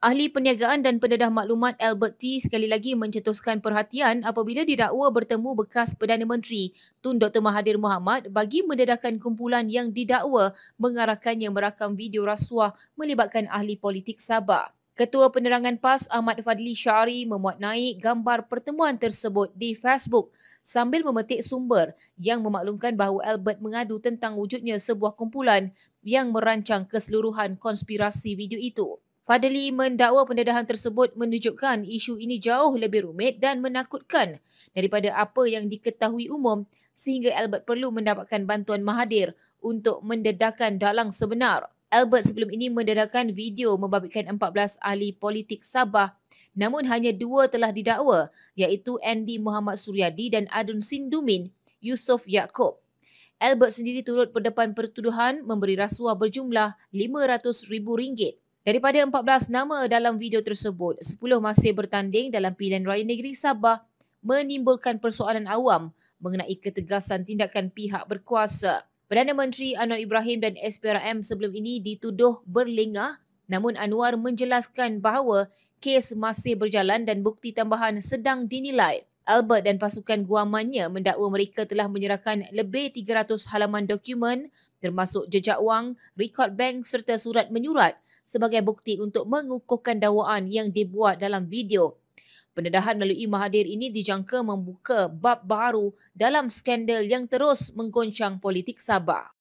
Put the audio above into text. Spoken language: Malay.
Ahli Perniagaan dan Pendedah Maklumat Albert T sekali lagi mencetuskan perhatian apabila didakwa bertemu bekas Perdana Menteri Tun Dr. Mahathir Mohamad bagi mendedahkan kumpulan yang didakwa mengarahkannya merakam video rasuah melibatkan ahli politik Sabah. Ketua Penerangan PAS Ahmad Fadli Syari memuat naik gambar pertemuan tersebut di Facebook sambil memetik sumber yang memaklumkan bahawa Albert mengadu tentang wujudnya sebuah kumpulan yang merancang keseluruhan konspirasi video itu. Fadli mendakwa pendedahan tersebut menunjukkan isu ini jauh lebih rumit dan menakutkan daripada apa yang diketahui umum sehingga Albert perlu mendapatkan bantuan Mahathir untuk mendedahkan dalang sebenar. Albert sebelum ini mendedahkan video membabitkan 14 ahli politik Sabah namun hanya 2 telah didakwa iaitu Andy Muhammad Suryadi dan Adun Sindumin Yusof Yaakob. Albert sendiri turut berdepan pertuduhan memberi rasuah berjumlah RM500,000. Daripada 14 nama dalam video tersebut, 10 masih bertanding dalam pilihan raya negeri Sabah menimbulkan persoalan awam mengenai ketegasan tindakan pihak berkuasa. Perdana Menteri Anwar Ibrahim dan SPRM sebelum ini dituduh berlengah, namun Anwar menjelaskan bahawa kes masih berjalan dan bukti tambahan sedang dinilai. Albert dan pasukan guamannya mendakwa mereka telah menyerahkan lebih 300 halaman dokumen termasuk jejak wang, rekod bank serta surat menyurat sebagai bukti untuk mengukuhkan dakwaan yang dibuat dalam video. Pendedahan melalui Mahathir ini dijangka membuka bab baru dalam skandal yang terus menggoncang politik Sabah.